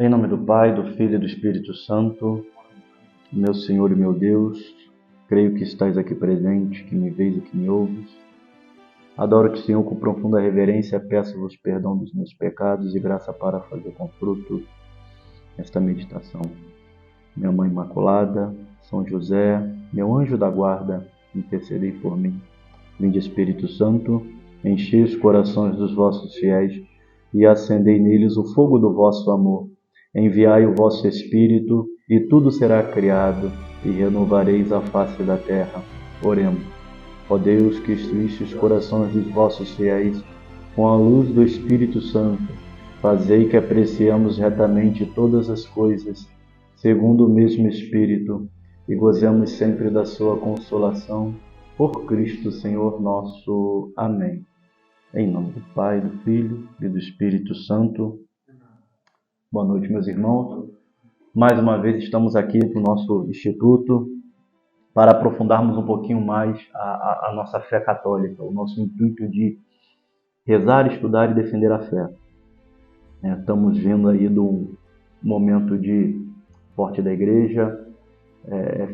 Em nome do Pai, do Filho e do Espírito Santo, meu Senhor e meu Deus, creio que estás aqui presente, que me vês e que me ouves. Adoro-te, Senhor, com profunda reverência, peço-vos perdão dos meus pecados e graça para fazer com fruto esta meditação. Minha Mãe Imaculada, São José, meu anjo da guarda, intercedei por mim. Vinde, Espírito Santo, enchei os corações dos vossos fiéis e acendei neles o fogo do vosso amor. Enviai o vosso Espírito, e tudo será criado, e renovareis a face da terra. Oremos. Ó Deus, que instruíste os corações dos vossos fiéis com a luz do Espírito Santo, fazei que apreciemos retamente todas as coisas, segundo o mesmo Espírito, e gozemos sempre da sua consolação. Por Cristo, Senhor nosso. Amém. Em nome do Pai, do Filho e do Espírito Santo. Boa noite, meus irmãos. Mais uma vez estamos aqui no nosso Instituto para aprofundarmos um pouquinho mais a nossa fé católica, o nosso intuito de rezar, estudar e defender a fé. Estamos vindo aí do momento de forte da Igreja,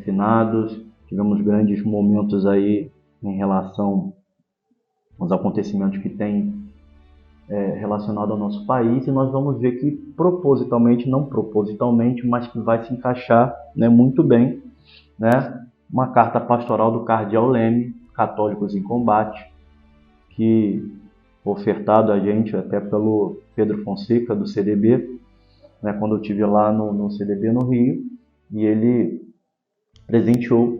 finados, tivemos grandes momentos aí em relação aos acontecimentos que têm relacionado ao nosso país, e nós vamos ver que propositalmente, não propositalmente, mas que vai se encaixar, muito bem, uma carta pastoral do Cardeal Leme, Católicos em Combate, que foi ofertado a gente até pelo Pedro Fonseca, do CDB, quando eu estive lá no CDB no Rio, e ele presenteou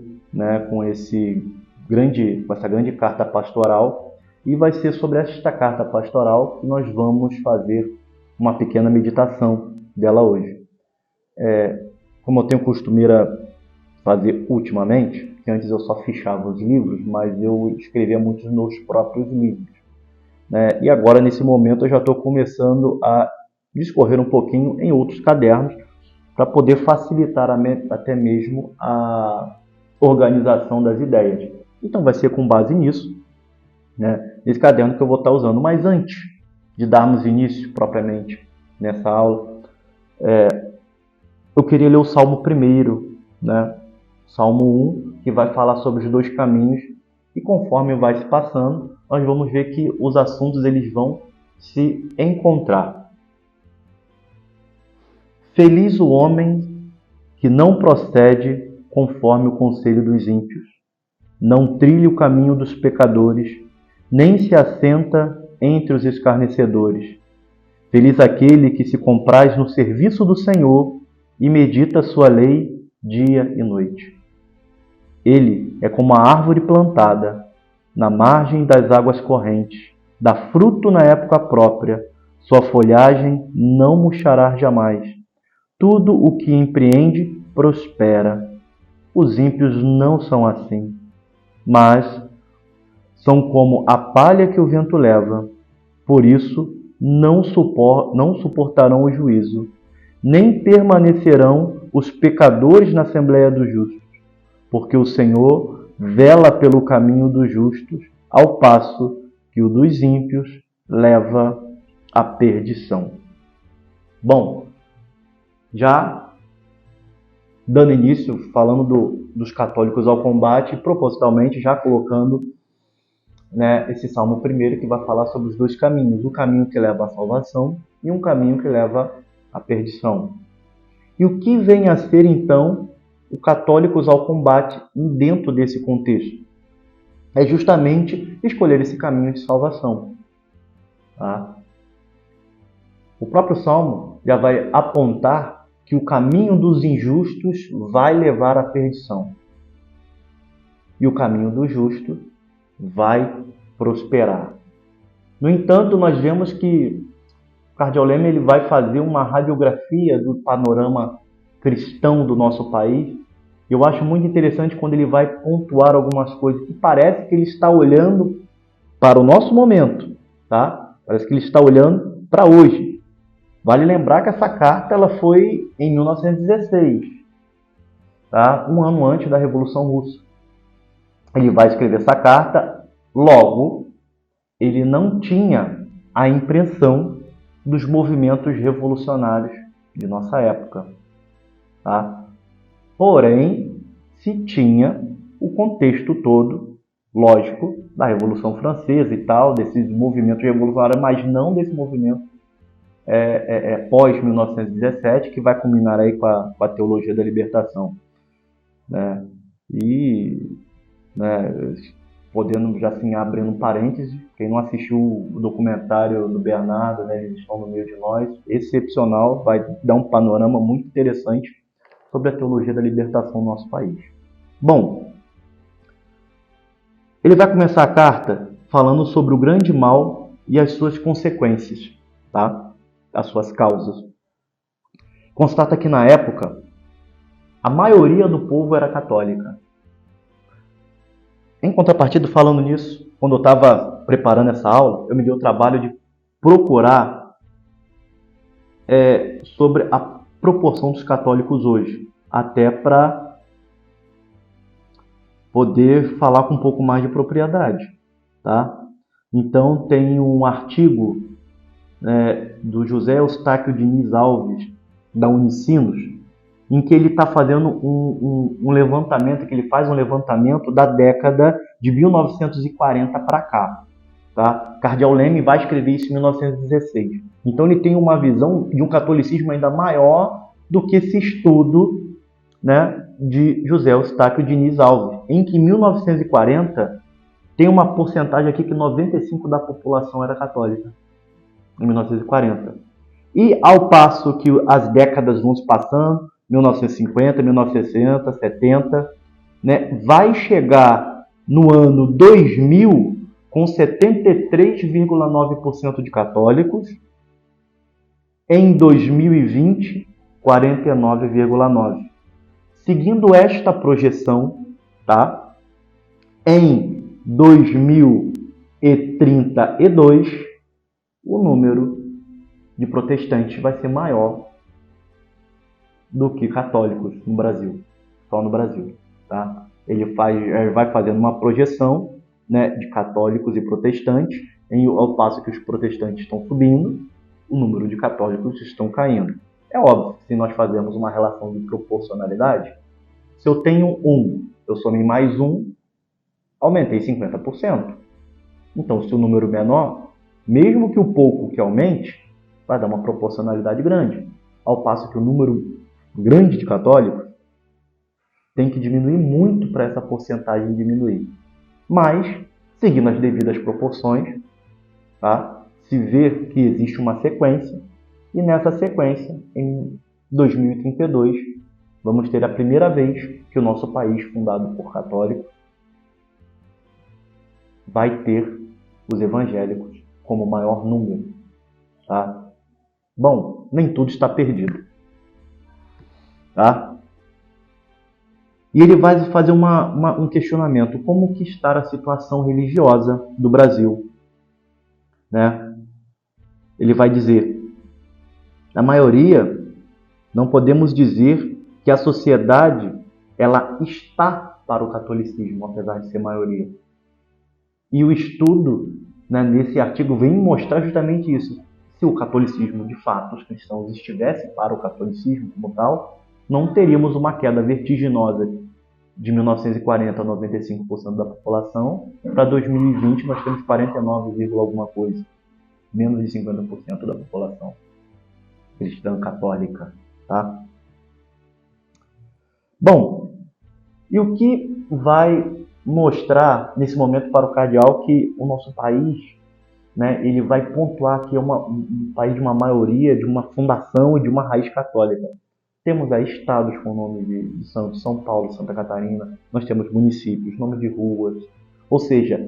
com essa grande carta pastoral. E vai ser sobre esta carta pastoral que nós vamos fazer uma pequena meditação dela hoje. Como eu tenho costumeira fazer ultimamente, que antes eu só fichava os livros, mas eu escrevia muitos meus próprios livros. E agora, nesse momento, eu já estou começando a discorrer um pouquinho em outros cadernos para poder facilitar até mesmo a organização das ideias. Então vai ser com base nisso, esse caderno que eu vou estar usando. Mas antes de darmos início propriamente nessa aula, eu queria ler o Salmo 1, Salmo 1, que vai falar sobre os dois caminhos, e conforme vai se passando, nós vamos ver que os assuntos eles vão se encontrar. Feliz o homem que não procede conforme o conselho dos ímpios, não trilha o caminho dos pecadores, nem se assenta entre os escarnecedores. Feliz aquele que se compraz no serviço do Senhor e medita sua lei dia e noite. Ele é como a árvore plantada na margem das águas correntes, dá fruto na época própria, sua folhagem não murchará jamais. Tudo o que empreende prospera. Os ímpios não são assim, mas são como a palha que o vento leva. Por isso, não suportarão o juízo, nem permanecerão os pecadores na Assembleia dos Justos, porque o Senhor vela pelo caminho dos justos, ao passo que o dos ímpios leva à perdição. Bom, já dando início, falando dos católicos ao combate, propositalmente já colocando esse Salmo 1 que vai falar sobre os dois caminhos, o caminho que leva à salvação e um caminho que leva à perdição. E o que vem a ser, então, o católicos ao combate dentro desse contexto? É justamente escolher esse caminho de salvação. O próprio Salmo já vai apontar que o caminho dos injustos vai levar à perdição. E o caminho do justo vai prosperar. No entanto, nós vemos que o Cardeal Leme ele vai fazer uma radiografia do panorama cristão do nosso país. Eu acho muito interessante quando ele vai pontuar algumas coisas que parece que ele está olhando para o nosso momento, Parece que ele está olhando para hoje. Vale lembrar que essa carta ela foi em 1916, um ano antes da Revolução Russa. Ele vai escrever essa carta, logo, ele não tinha a impressão dos movimentos revolucionários de nossa época, tá? Porém, se tinha o contexto todo, lógico, da Revolução Francesa e tal, desses movimentos revolucionários, mas não desse movimento pós-1917, que vai culminar aí com a teologia da libertação, né? E, né, podendo já assim, abrindo um parêntese, quem não assistiu o documentário do Bernardo, né, Eles Estão no Meio de Nós, excepcional, vai dar um panorama muito interessante sobre a teologia da libertação no nosso país. Bom, ele vai começar a carta falando sobre o grande mal e as suas consequências, tá? As suas causas. Constata que na época a maioria do povo era católica. Em contrapartida, falando nisso, quando eu estava preparando essa aula, eu me dei o trabalho de procurar sobre a proporção dos católicos hoje, até para poder falar com um pouco mais de propriedade, tá? Então tem um artigo do José Eustáquio Diniz Alves, da Unicinos, em que ele está fazendo um levantamento, que ele faz um levantamento da década de 1940 para cá. Tá? Cardeal Leme vai escrever isso em 1916. Então ele tem uma visão de um catolicismo ainda maior do que esse estudo, né, de José Eustáquio Diniz Alves, em que em 1940 tem uma porcentagem aqui que 95% da população era católica, em 1940. E ao passo que as décadas vão se passando, 1950, 1960, 70, né, vai chegar no ano 2000 com 73,9% de católicos, em 2020, 49,9%. Seguindo esta projeção, tá, em 2032, o número de protestantes vai ser maior do que católicos no Brasil, só no Brasil, tá? Ele vai fazendo uma projeção, né, de católicos e protestantes, ao passo que os protestantes estão subindo, o número de católicos estão caindo. É óbvio, se nós fazermos uma relação de proporcionalidade, se eu tenho eu somei mais aumentei 50%. Então, se o número menor, mesmo que o pouco que aumente, vai dar uma proporcionalidade grande. Ao passo que o número grande de católicos tem que diminuir muito para essa porcentagem diminuir. Mas, seguindo as devidas proporções, tá? Se vê que existe uma sequência, e nessa sequência, em 2032, vamos ter a primeira vez que o nosso país, fundado por católicos, vai ter os evangélicos como maior número. Tá? Bom, nem tudo está perdido. Tá? E ele vai fazer um questionamento. Como que está a situação religiosa do Brasil? Né? Ele vai dizer, na maioria, não podemos dizer que a sociedade ela está para o catolicismo, apesar de ser maioria. E o estudo, né, nesse artigo vem mostrar justamente isso. Se o catolicismo, de fato, os cristãos estivessem para o catolicismo como tal, não teríamos uma queda vertiginosa de 1940 a 95% da população. Para 2020 nós temos 49, alguma coisa, menos de 50% da população cristã católica, tá? Bom, e o que vai mostrar nesse momento para o cardeal que o nosso país, né, ele vai pontuar que é um país de uma maioria, de uma fundação e de uma raiz católica. Temos aí estados com o nome de santos, São Paulo, Santa Catarina, nós temos municípios, nomes de ruas, ou seja,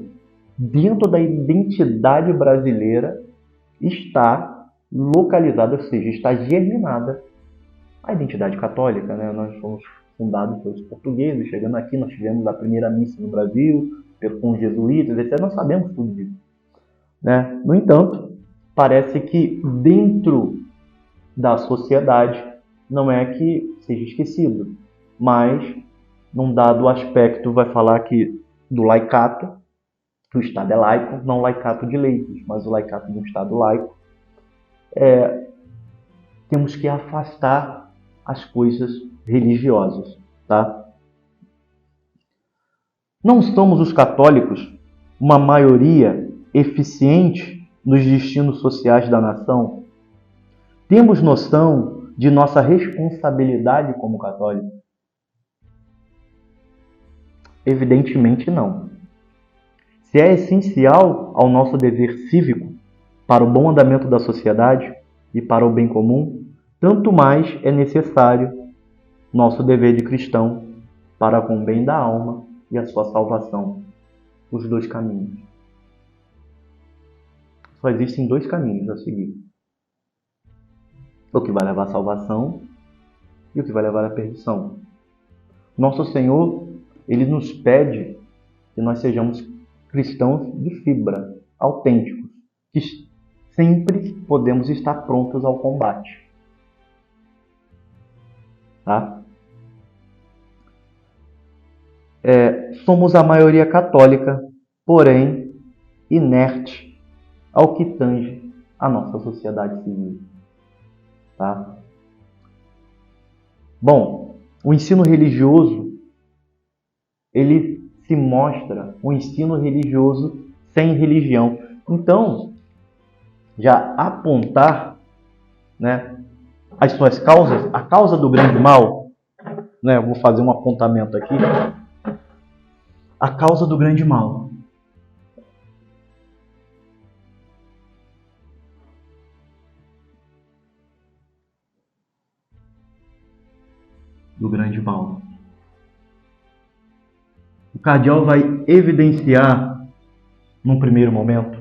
dentro da identidade brasileira está localizada, ou seja, está germinada a identidade católica, né? Nós fomos fundados pelos portugueses, chegando aqui nós tivemos a primeira missa no Brasil, com os jesuítas, etc. Nós sabemos tudo disso, né? No entanto, parece que dentro da sociedade não é que seja esquecido, mas num dado aspecto vai falar que do laicato, que o Estado é laico, não o laicato de leigos, mas o laicato de um Estado laico, temos que afastar as coisas religiosas, tá? Não somos os católicos uma maioria eficiente nos destinos sociais da nação? Temos noção de nossa responsabilidade como católicos? Evidentemente não. Se é essencial ao nosso dever cívico para o bom andamento da sociedade e para o bem comum, tanto mais é necessário nosso dever de cristão para com o bem da alma e a sua salvação. Os dois caminhos. Só existem dois caminhos a seguir. O que vai levar à salvação e o que vai levar à perdição. Nosso Senhor, Ele nos pede que nós sejamos cristãos de fibra, autênticos, que sempre podemos estar prontos ao combate. Tá? Somos a maioria católica, porém inerte ao que tange a nossa sociedade civil. Tá? Bom, o ensino religioso, ele se mostra um ensino religioso sem religião. Então, já apontar, né, as suas causas, a causa do grande mal, né, eu vou fazer um apontamento aqui. A causa do grande mal. Do grande mal. O cardeal vai evidenciar, num primeiro momento,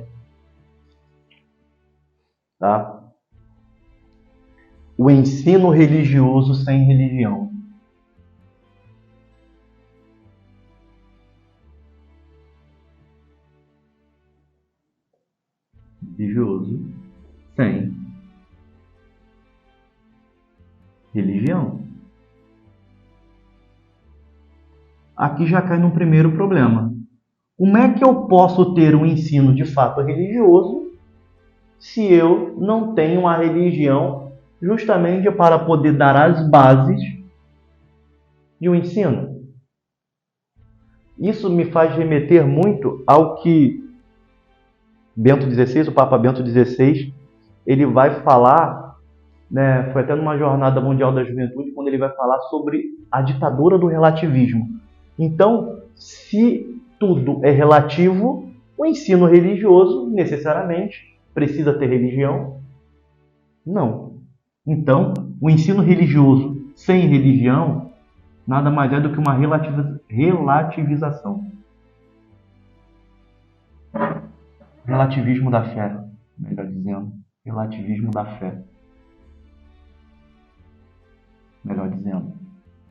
tá? O ensino religioso sem religião. Religioso sem religião. Aqui já cai num primeiro problema. Como é que eu posso ter um ensino de fato religioso se eu não tenho a religião justamente para poder dar as bases de um ensino? Isso me faz remeter muito ao que Bento XVI, o Papa Bento XVI, ele vai falar, né, foi até numa Jornada Mundial da Juventude, quando ele vai falar sobre a ditadura do relativismo. Então, se tudo é relativo, o ensino religioso necessariamente precisa ter religião? Não. Então, o ensino religioso sem religião nada mais é do que uma relativização. Relativismo da fé, melhor dizendo. Relativismo da fé. Melhor dizendo.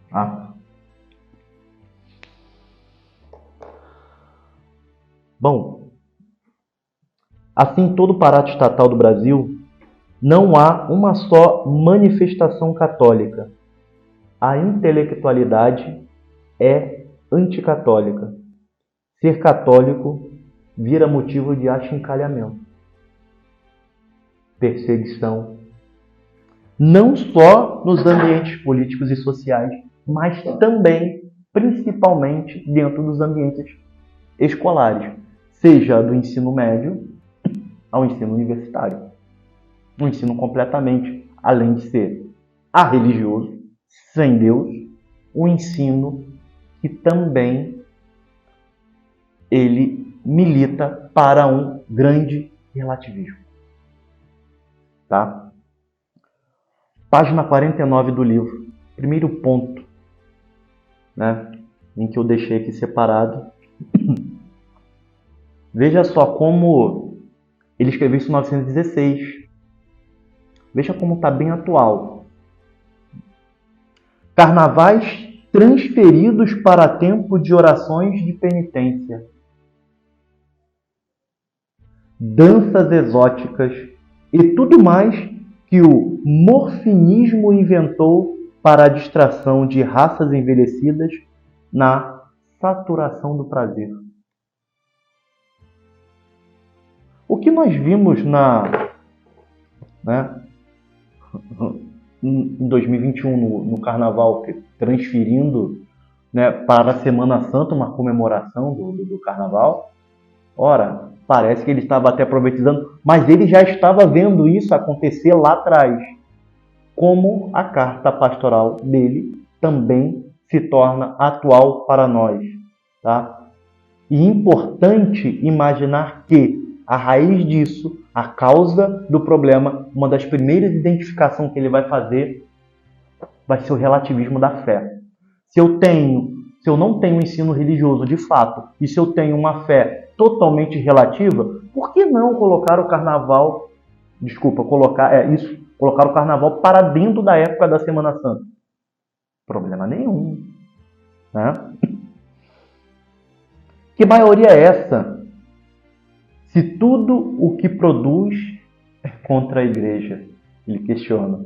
Tá? Bom, assim, todo o aparato estatal do Brasil, não há uma só manifestação católica. A intelectualidade é anticatólica. Ser católico vira motivo de achincalhamento, perseguição, não só nos ambientes políticos e sociais, mas também, principalmente, dentro dos ambientes escolares, seja do ensino médio ao ensino universitário. Um ensino completamente, além de ser arreligioso, sem Deus, um ensino que também ele milita para um grande relativismo. Tá? Página 49 do livro, primeiro ponto, né, em que eu deixei aqui separado. Veja só como ele escreveu isso em 1916. Veja como está bem atual. Carnavais transferidos para tempo de orações de penitência. Danças exóticas e tudo mais que o morfinismo inventou para a distração de raças envelhecidas na saturação do prazer. O que nós vimos em 2021, no Carnaval, transferindo, né, para a Semana Santa, uma comemoração do Carnaval. Ora, parece que ele estava até aproveitando, mas ele já estava vendo isso acontecer lá atrás. Como a carta pastoral dele também se torna atual para nós. Tá? E importante imaginar que a raiz disso, a causa do problema, uma das primeiras identificações que ele vai fazer vai ser o relativismo da fé. Se eu não tenho ensino religioso de fato, e se eu tenho uma fé totalmente relativa, por que não colocar o carnaval, colocar o carnaval para dentro da época da Semana Santa? Problema nenhum. Né? Que maioria é essa? Se tudo o que produz é contra a igreja, ele questiona.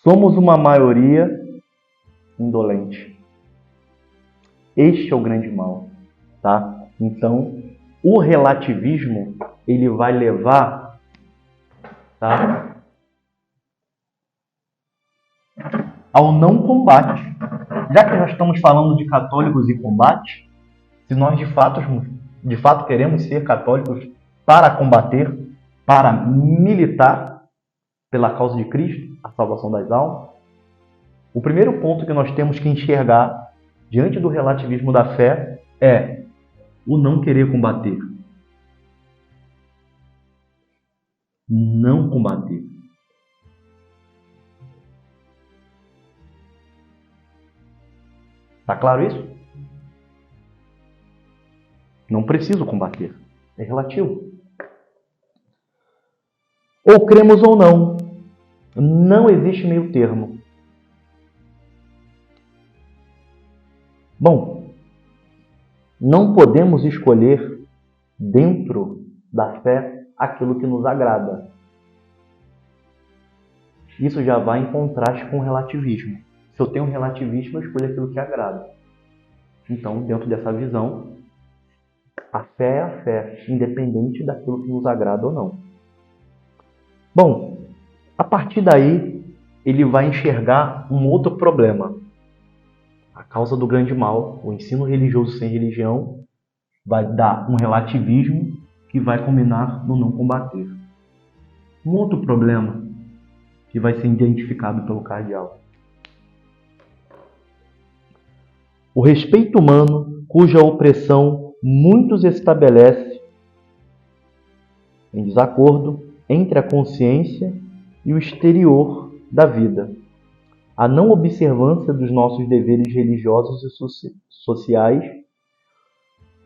Somos uma maioria indolente. Este é o grande mal, tá? Então, o relativismo, ele vai levar, tá, ao não combate. Já que nós estamos falando de católicos e combate, se nós de fato queremos ser católicos para combater, para militar pela causa de Cristo, a salvação das almas, o primeiro ponto que nós temos que enxergar diante do relativismo da fé é o não querer combater. Não combater. Tá claro isso? Não preciso combater. É relativo. Ou cremos ou não. Não existe meio termo. Bom, não podemos escolher dentro da fé aquilo que nos agrada. Isso já vai em contraste com o relativismo. Se eu tenho um relativismo, eu escolho aquilo que agrada. Então, dentro dessa visão, a fé é a fé, independente daquilo que nos agrada ou não. Bom, a partir daí, ele vai enxergar um outro problema. A causa do grande mal, o ensino religioso sem religião, vai dar um relativismo que vai culminar no não combater. Um outro problema que vai ser identificado pelo cardeal. O respeito humano, cuja opressão muitos estabelecem em desacordo entre a consciência e o exterior da vida. A não observância dos nossos deveres religiosos e sociais,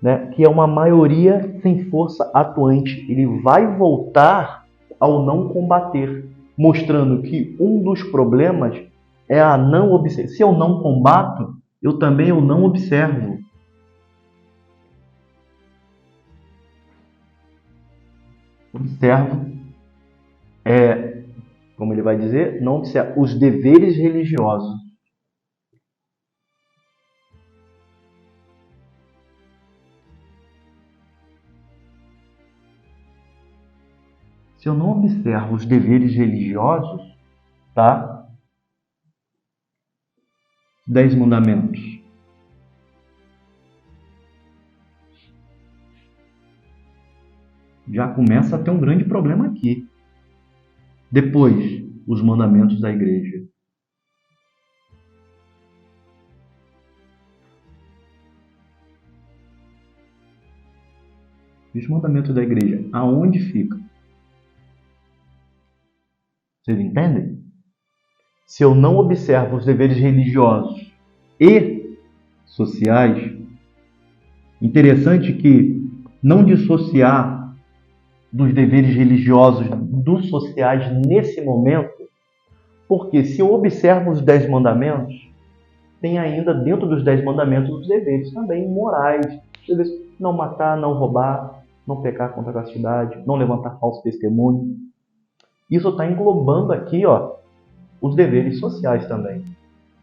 né, que é uma maioria sem força atuante. Ele vai voltar ao não combater, mostrando que um dos problemas é a não observação. Se eu não combato, eu não observo. Observo, como ele vai dizer, não observo os deveres religiosos. Se eu não observo os deveres religiosos, tá? 10 mandamentos. Já começa a ter um grande problema aqui. Depois, os mandamentos da igreja. Os mandamentos da igreja, aonde fica? Vocês entendem? Se eu não observo os deveres religiosos e sociais, interessante que não dissociar dos deveres religiosos dos sociais nesse momento, porque se eu observo os 10 mandamentos, tem ainda dentro dos 10 mandamentos os deveres também morais. Não matar, não roubar, não pecar contra a castidade, não levantar falso testemunho. Isso está englobando aqui, os deveres sociais também.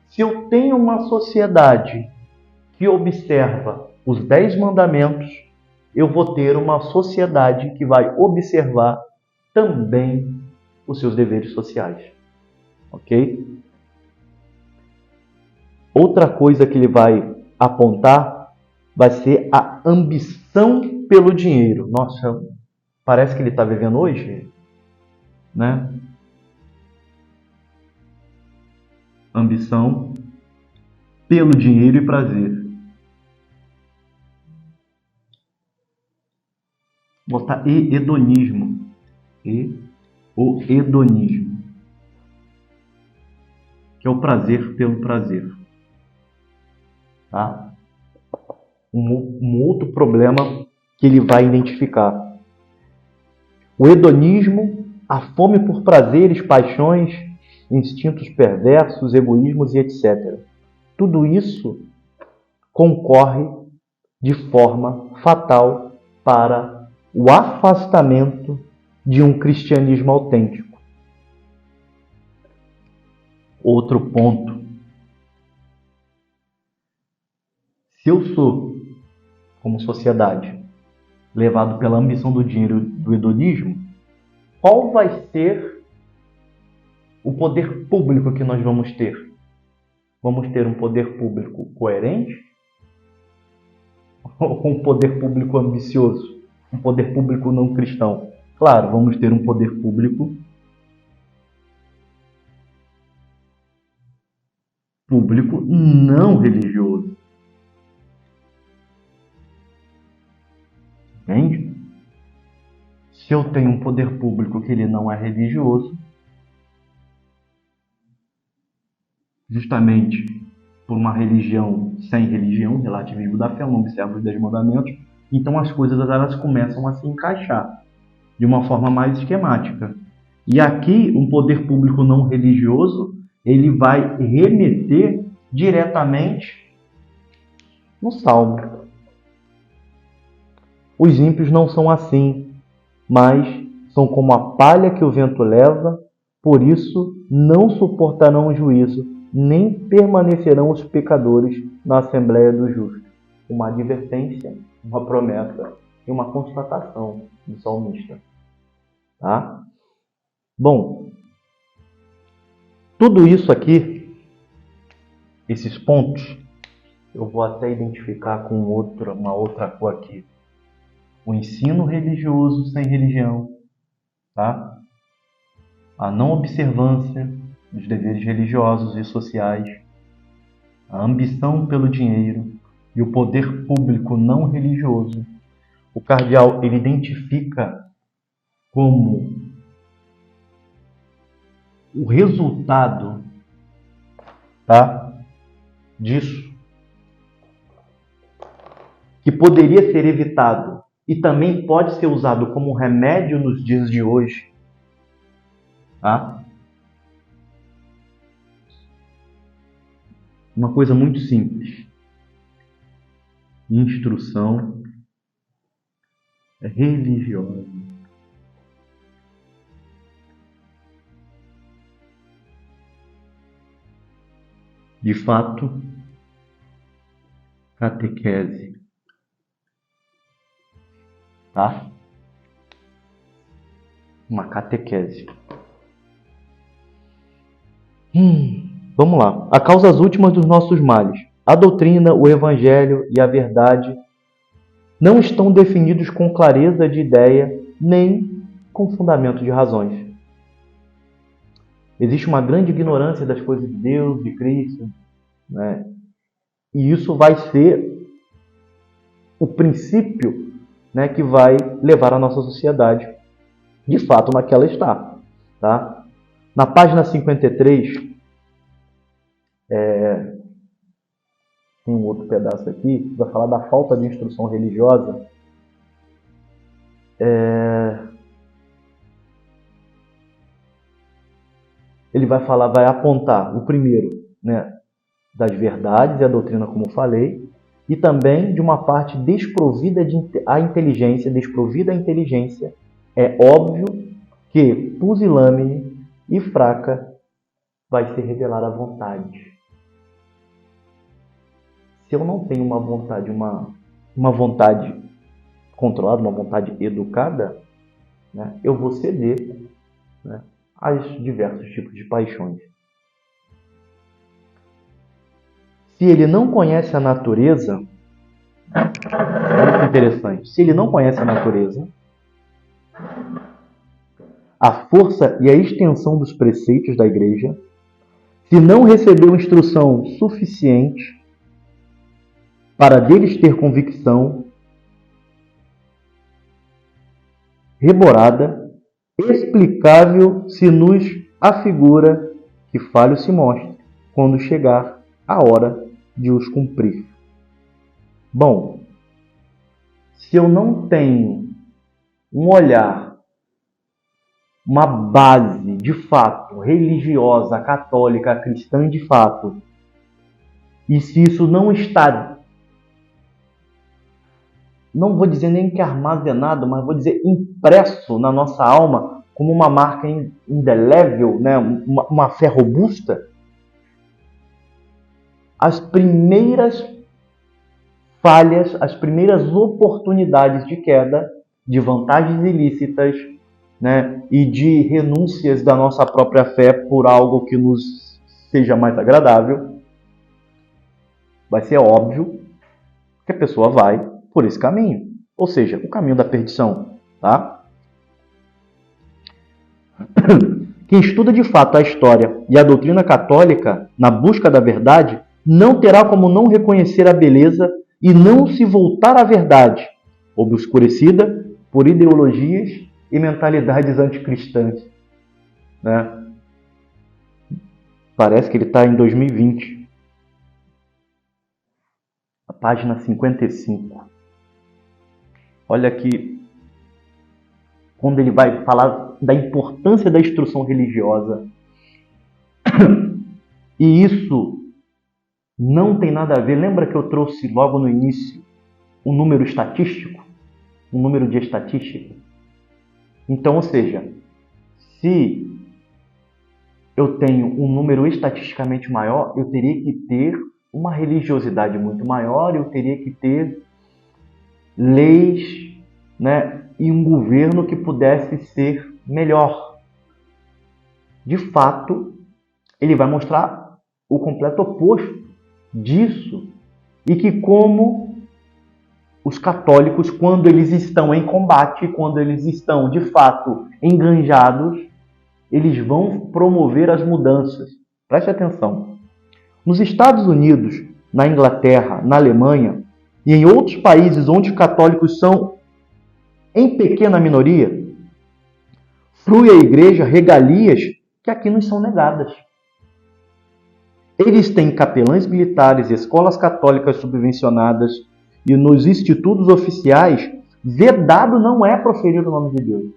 Se eu tenho uma sociedade que observa os 10 mandamentos, eu vou ter uma sociedade que vai observar também os seus deveres sociais. ok? Outra coisa que ele vai apontar vai ser a ambição pelo dinheiro. Nossa, parece que ele está vivendo hoje, né? Ambição pelo dinheiro e prazer. Vou botar hedonismo. O hedonismo, que é o prazer pelo prazer. Tá? Um outro problema que ele vai identificar. O hedonismo, a fome por prazeres, paixões, instintos perversos, egoísmos e etc. Tudo isso concorre de forma fatal para o afastamento de um cristianismo autêntico. Outro ponto. Se eu sou, como sociedade, levado pela ambição do dinheiro do hedonismo, qual vai ser o poder público que nós vamos ter? Vamos ter um poder público coerente? Ou um poder público ambicioso? Um poder público não cristão? Claro, vamos ter um poder público não religioso. Entende? Se eu tenho um poder público que ele não é religioso, justamente por uma religião sem religião, relativismo da fé, não observa os 10 mandamentos, então as coisas elas começam a se encaixar de uma forma mais esquemática. E aqui, um poder público não religioso, ele vai remeter diretamente no Salmo. Os ímpios não são assim, mas são como a palha que o vento leva, por isso não suportarão o juízo, nem permanecerão os pecadores na Assembleia dos Justos. Uma advertência, uma promessa e uma constatação do salmista. Tá? Bom, tudo isso aqui, esses pontos, eu vou até identificar com uma outra cor aqui. O ensino religioso sem religião, tá? A não observância dos deveres religiosos e sociais, a ambição pelo dinheiro e o poder público não religioso. O cardeal ele identifica como o resultado, tá, disso, que poderia ser evitado e também pode ser usado como remédio nos dias de hoje, tá? Uma coisa muito simples. Instrução religiosa. De fato, catequese. Tá? Uma catequese. Vamos lá. As causas últimas dos nossos males. A doutrina, o evangelho e a verdade não estão definidos com clareza de ideia nem com fundamento de razões. Existe uma grande ignorância das coisas de Deus, de Cristo, né? E isso vai ser o princípio, né, que vai levar a nossa sociedade, de fato, naquela está. Tá? Na página 53, tem um outro pedaço aqui, que vai falar da falta de instrução religiosa. Ele vai apontar o primeiro, né, das verdades e a doutrina, como falei, e também de uma parte desprovida a inteligência, é óbvio que pusilânime e fraca vai se revelar a vontade. Se eu não tenho uma vontade controlada, uma vontade educada, né, eu vou ceder, né, aos diversos tipos de paixões. Se ele não conhece a natureza, olha que interessante, se ele não conhece a natureza, a força e a extensão dos preceitos da igreja, se não recebeu instrução suficiente para deles ter convicção reborada, explicável se nos afigura que falho se mostre quando chegar a hora de os cumprir. Bom, se eu não tenho um olhar, uma base de fato religiosa, católica, cristã de fato, e se isso não está, não vou dizer nem que armazenado, mas vou dizer impresso na nossa alma como uma marca indelével, né? Uma fé robusta, as primeiras falhas, as primeiras oportunidades de queda, de vantagens ilícitas, né, e de renúncias da nossa própria fé por algo que nos seja mais agradável, vai ser óbvio que a pessoa vai por esse caminho, ou seja, o caminho da perdição, tá? Quem estuda de fato a história e a doutrina católica na busca da verdade não terá como não reconhecer a beleza e não se voltar à verdade, obscurecida por ideologias e mentalidades anticristãs, né? Parece que ele está em 2020. A página 55. Olha aqui, quando ele vai falar da importância da instrução religiosa. E isso não tem nada a ver. Lembra que eu trouxe logo no início um número estatístico? Um número de estatística? Então, ou seja, se eu tenho um número estatisticamente maior, eu teria que ter uma religiosidade muito maior, eu teria que ter leis, né, e um governo que pudesse ser melhor. De fato, ele vai mostrar o completo oposto disso, e que como os católicos, quando eles estão em combate, quando eles estão de fato enganjados, eles vão promover as mudanças. Preste atenção. Nos Estados Unidos, na Inglaterra, na Alemanha e em outros países onde os católicos são em pequena minoria, flui a igreja regalias que aqui nos são negadas. Eles têm capelães militares, escolas católicas subvencionadas, e nos institutos oficiais, vedado não é proferir o nome de Deus.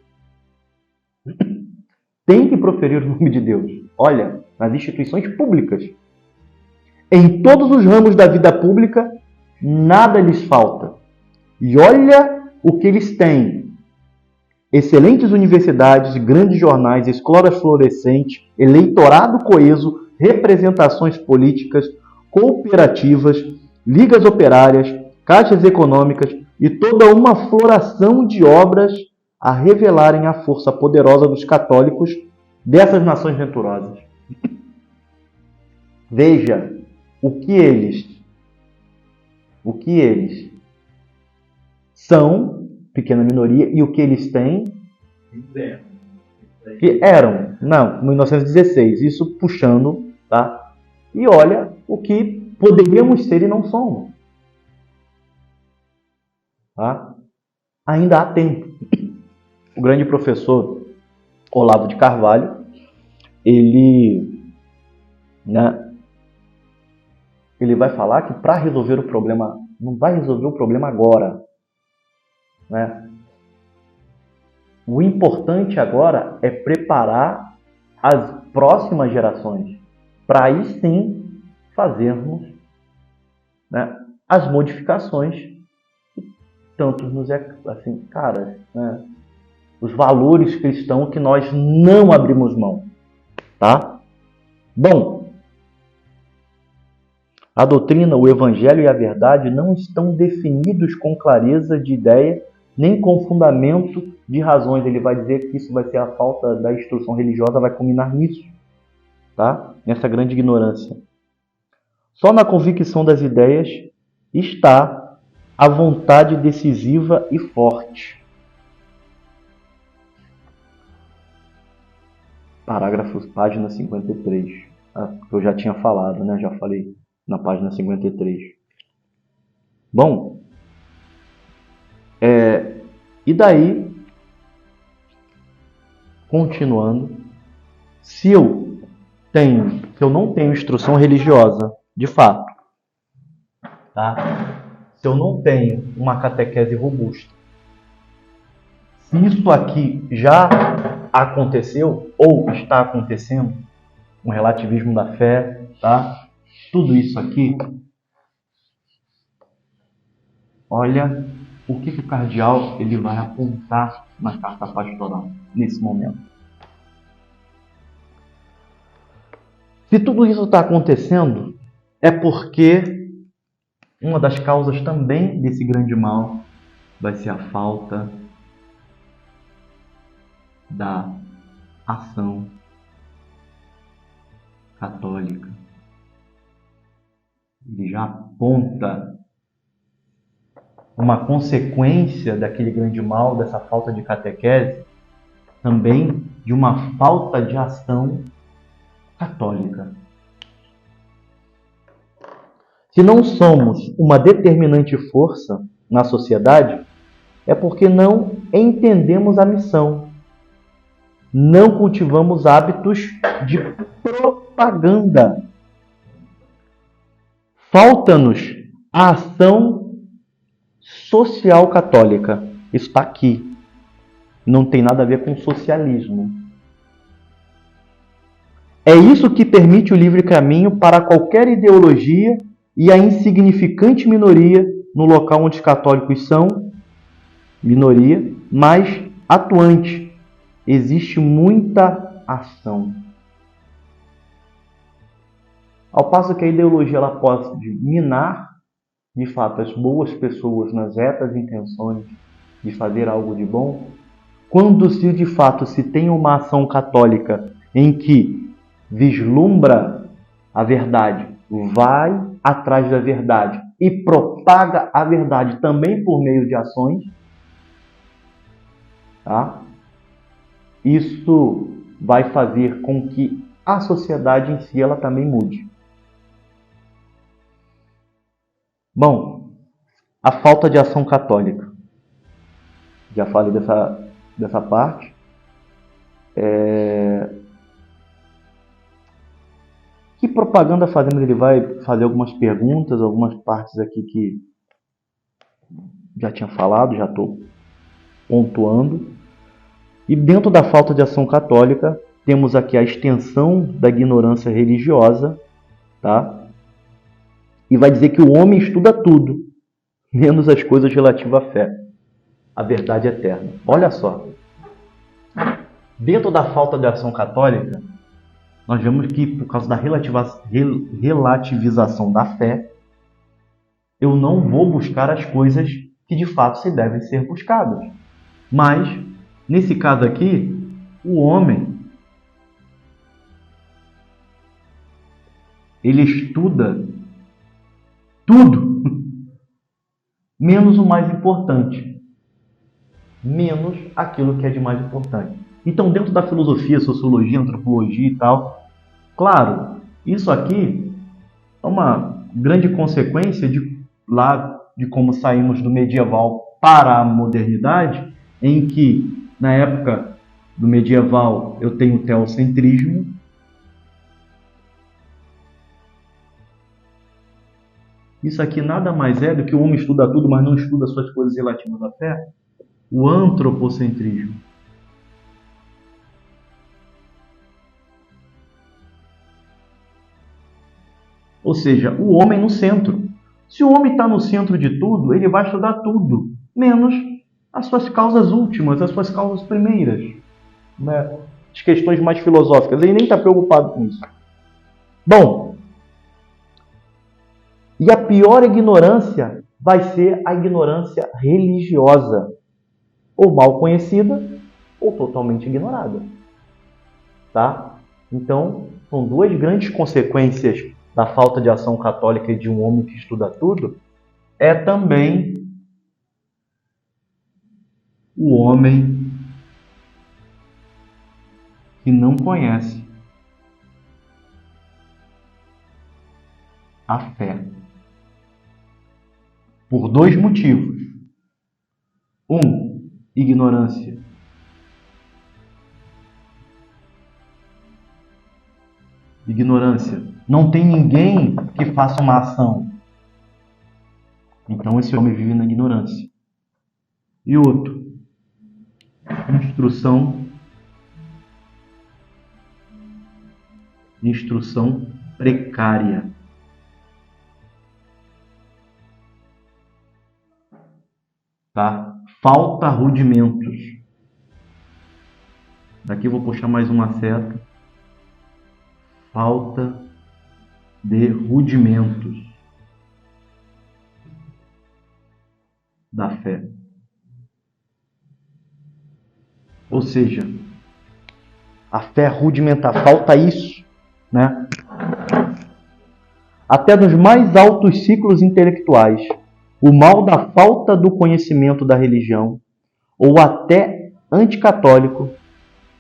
Tem que proferir o nome de Deus. Olha, nas instituições públicas. Em todos os ramos da vida pública, nada lhes falta. E olha o que eles têm. Excelentes universidades, grandes jornais, escolas florescentes, eleitorado coeso, representações políticas, cooperativas, ligas operárias, caixas econômicas e toda uma floração de obras a revelarem a força poderosa dos católicos dessas nações venturosas. Veja o que eles são, pequena minoria, e o que eles têm, que eram, não, 1916, isso puxando, tá? E olha o que poderíamos ser e não somos. Tá? Ainda há tempo. O grande professor Olavo de Carvalho, ele vai falar que para resolver o problema, não vai resolver o problema agora, né? O importante agora é preparar as próximas gerações para aí sim fazermos, né, as modificações que tanto nos é assim, caras, né? Os valores cristãos que nós não abrimos mão, tá? Bom, a doutrina, o evangelho e a verdade não estão definidos com clareza de ideia, nem com fundamento de razões. Ele vai dizer que isso vai ser a falta da instrução religiosa, vai culminar nisso, tá? Nessa grande ignorância. Só na convicção das ideias está a vontade decisiva e forte. Página 53. Eu já tinha falado, né? Já falei na página 53. Bom, e daí, continuando, se eu não tenho instrução religiosa, de fato, tá? Se eu não tenho uma catequese robusta, se isso aqui já aconteceu ou está acontecendo, um relativismo da fé, tá? Tudo isso aqui, olha o que o cardeal ele vai apontar na carta pastoral nesse momento. Se tudo isso está acontecendo, é porque uma das causas também desse grande mal vai ser a falta da ação católica. Ele já aponta uma consequência daquele grande mal, dessa falta de catequese, também de uma falta de ação católica. Se não somos uma determinante força na sociedade, é porque não entendemos a missão. Não cultivamos hábitos de propaganda. Falta-nos a ação social católica. Isso está aqui. Não tem nada a ver com socialismo. É isso que permite o livre caminho para qualquer ideologia e a insignificante minoria no local onde os católicos são minoria, mas atuante. Existe muita ação. Ao passo que a ideologia ela pode minar, de fato, as boas pessoas nas retas intenções de fazer algo de bom, quando se de fato se tem uma ação católica em que vislumbra a verdade, vai atrás da verdade e propaga a verdade também por meio de ações, tá? Isso vai fazer com que a sociedade em si ela também mude. Bom, a falta de ação católica. Já falei dessa parte. Que propaganda fazendo? Ele vai fazer algumas perguntas, algumas partes aqui que já tinha falado, já estou pontuando. E dentro da falta de ação católica, temos aqui a extensão da ignorância religiosa, tá? E vai dizer que o homem estuda tudo, menos as coisas relativas à fé, a verdade eterna. Olha só. Dentro da falta de ação católica, nós vemos que por causa da relativização da fé, eu não vou buscar as coisas que de fato se devem ser buscadas. Mas, nesse caso aqui, o homem ele estuda tudo, menos o mais importante, menos aquilo que é de mais importante. Então, dentro da filosofia, sociologia, antropologia e tal, claro, isso aqui é uma grande consequência de como saímos do medieval para a modernidade, em que, na época do medieval, eu tenho o teocentrismo. Isso aqui nada mais é do que o homem estuda tudo, mas não estuda suas coisas relativas à fé. O antropocentrismo. Ou seja, o homem no centro. Se o homem está no centro de tudo, ele vai estudar tudo, menos as suas causas últimas, as suas causas primeiras, né? As questões mais filosóficas. Ele nem está preocupado com isso. Bom, e a pior ignorância vai ser a ignorância religiosa, ou mal conhecida, ou totalmente ignorada. Tá? Então, são duas grandes consequências da falta de ação católica e de um homem que estuda tudo, é também o homem que não conhece a fé. Por dois motivos. Um, ignorância. Ignorância. Não tem ninguém que faça uma ação. Então esse homem vive na ignorância. E outro, instrução precária. Tá? Falta rudimentos. Daqui eu vou puxar mais uma seta. Falta de rudimentos da fé. Ou seja, a fé rudimentar, falta isso, né? Até nos mais altos ciclos intelectuais, o mal da falta do conhecimento da religião, ou até anticatólico,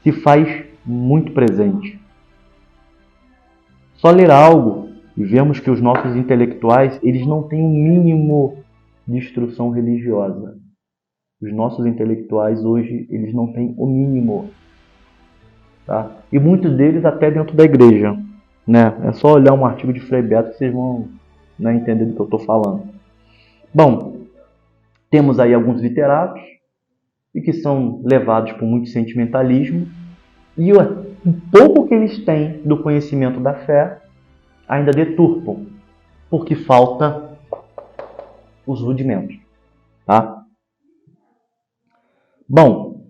se faz muito presente. Só ler algo e vemos que os nossos intelectuais, eles não têm um mínimo de instrução religiosa. Os nossos intelectuais hoje, eles não têm o mínimo. Tá? E muitos deles até dentro da igreja. Né? É só olhar um artigo de Frei Beto que vocês vão, né, entender do que eu estou falando. Bom, temos aí alguns literatos e que são levados por muito sentimentalismo e o pouco que eles têm do conhecimento da fé ainda deturpam, porque falta os rudimentos. Tá? Bom,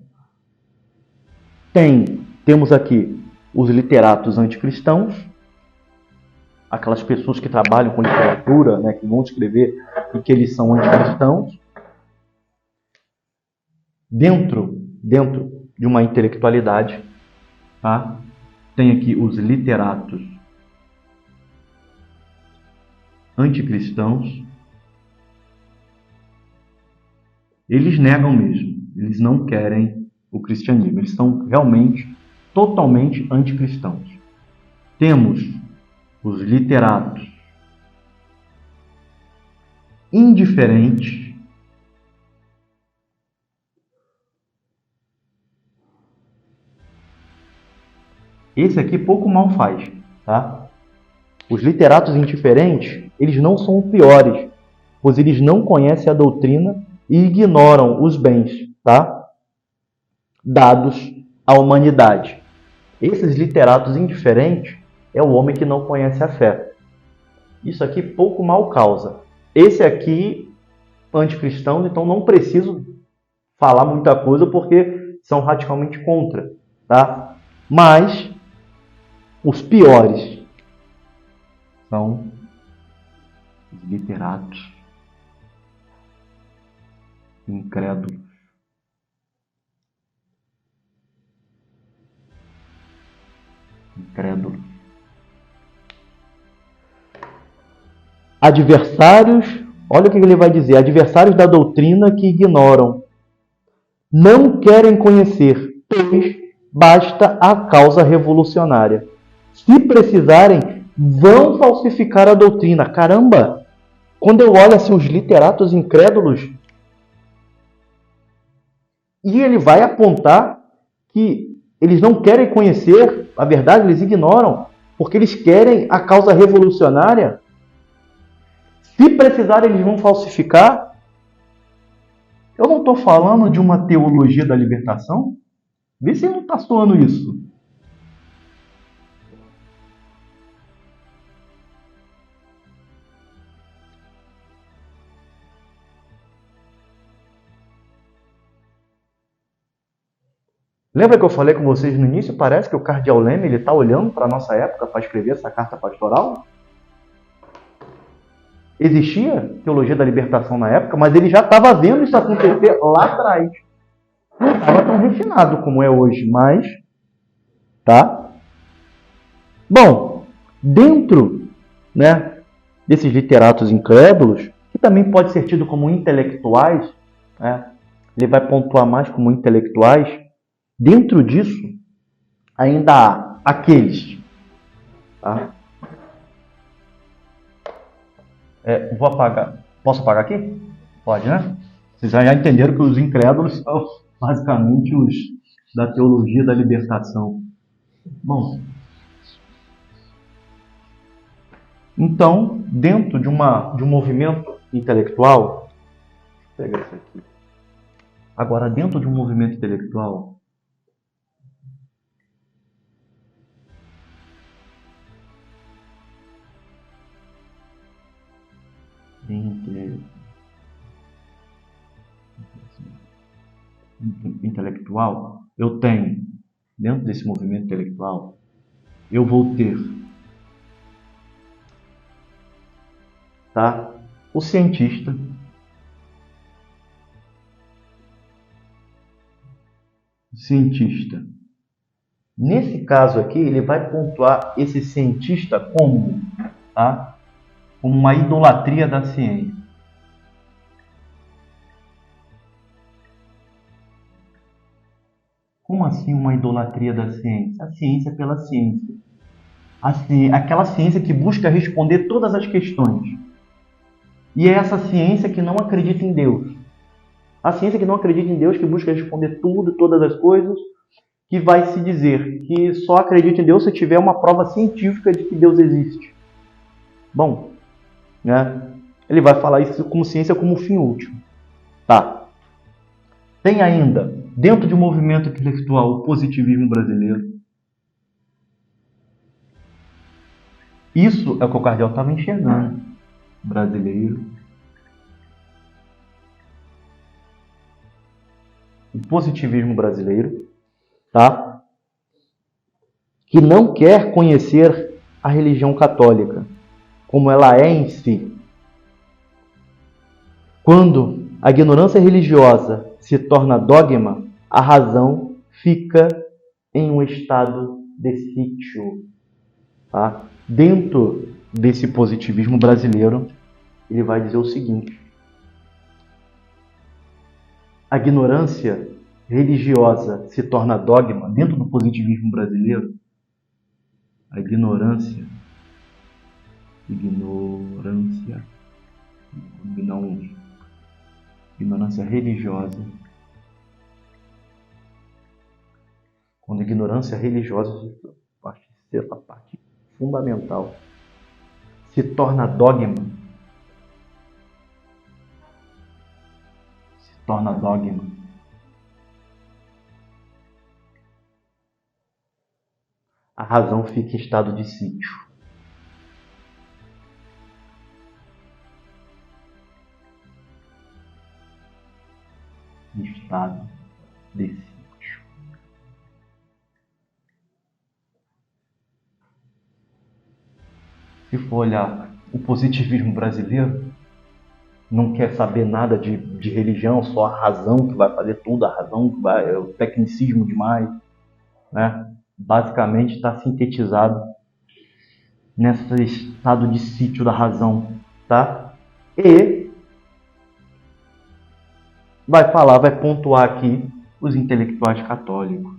temos aqui os literatos anticristãos, aquelas pessoas que trabalham com literatura, né, que vão escrever e que eles são anticristãos, dentro de uma intelectualidade. Tá? Tem aqui os literatos anticristãos. Eles negam mesmo, eles não querem o cristianismo, eles são realmente totalmente anticristãos. Temos os literatos indiferentes. Esse aqui pouco mal faz, tá? Os literatos indiferentes, eles não são piores, pois eles não conhecem a doutrina e ignoram os bens, tá, dados à humanidade. Esses literatos indiferentes é o homem que não conhece a fé. Isso aqui pouco mal causa. Esse aqui, anticristão, então não preciso falar muita coisa porque são radicalmente contra, tá? Mas os piores são os literatos incrédulos. Adversários, olha o que ele vai dizer, adversários da doutrina que ignoram, não querem conhecer, pois basta a causa revolucionária. Se precisarem, vão falsificar a doutrina. Caramba! Quando eu olho assim os literatos incrédulos, e ele vai apontar que eles não querem conhecer a verdade, eles ignoram, porque eles querem a causa revolucionária. Se precisarem, eles vão falsificar. Eu não estou falando de uma teologia da libertação? Vê se não está soando isso. Lembra que eu falei com vocês no início? Parece que o cardeal Leme está olhando para a nossa época para escrever essa carta pastoral? Existia teologia da libertação na época, mas ele já estava vendo isso acontecer lá atrás. Não estava tão refinado como é hoje, mas... Tá? Bom, dentro né, desses literatos incrédulos, que também pode ser tido como intelectuais, né, ele vai pontuar mais como intelectuais. Dentro disso, ainda há aqueles. Tá? Vou apagar. Posso apagar aqui? Pode, né? Vocês já entenderam que os incrédulos são basicamente os da teologia da libertação. Bom, então, dentro de um movimento intelectual, vou pegar isso aqui. Agora, dentro de um movimento intelectual, eu tenho, dentro desse movimento intelectual, eu vou ter, tá, o cientista, Nesse caso aqui, ele vai pontuar esse cientista como, tá, como uma idolatria da ciência. Como assim uma idolatria da ciência? A ciência pela ciência. Aquela ciência que busca responder todas as questões. E é essa ciência que não acredita em Deus. A ciência que não acredita em Deus, que busca responder tudo, todas as coisas, que vai se dizer que só acredita em Deus se tiver uma prova científica de que Deus existe. Bom, né? Ele vai falar isso como ciência como fim último. Tá. Tem ainda, dentro de um movimento intelectual, o positivismo brasileiro. Isso é o que o cardeal estava enxergando. Brasileiro. O positivismo brasileiro, tá? Que não quer conhecer a religião católica como ela é em si. Quando a ignorância religiosa se torna dogma, a razão fica em um estado de sítio. Tá? Dentro desse positivismo brasileiro, ele vai dizer o seguinte: a ignorância religiosa se torna dogma. Dentro do positivismo brasileiro, a ignorância religiosa. Quando a ignorância religiosa, essa parte fundamental, se torna dogma. A razão fica em estado de sítio. Estado de sítio. Se for olhar o positivismo brasileiro, não quer saber nada de religião, só a razão que vai fazer tudo, a razão que vai, é o tecnicismo demais, né? Basicamente está sintetizado nesse estado de sítio da razão, tá? E vai pontuar aqui os intelectuais católicos.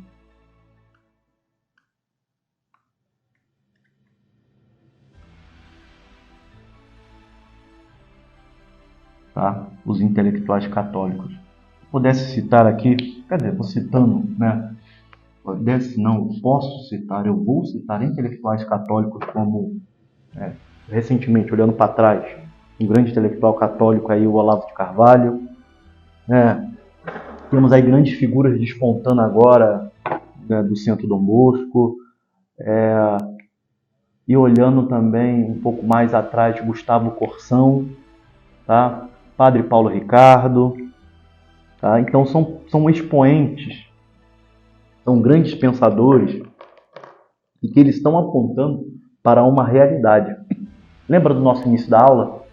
Tá? Os intelectuais católicos. Se pudesse citar aqui, vou citando, né? Eu vou citar intelectuais católicos como, recentemente, olhando para trás, um grande intelectual católico aí, o Olavo de Carvalho, né? Temos aí grandes figuras despontando agora, né, do Centro Dom Bosco, e olhando também um pouco mais atrás, Gustavo Corsão, tá? Padre Paulo Ricardo, tá? Então são expoentes, são grandes pensadores e que eles estão apontando para uma realidade. Lembra do nosso início da aula,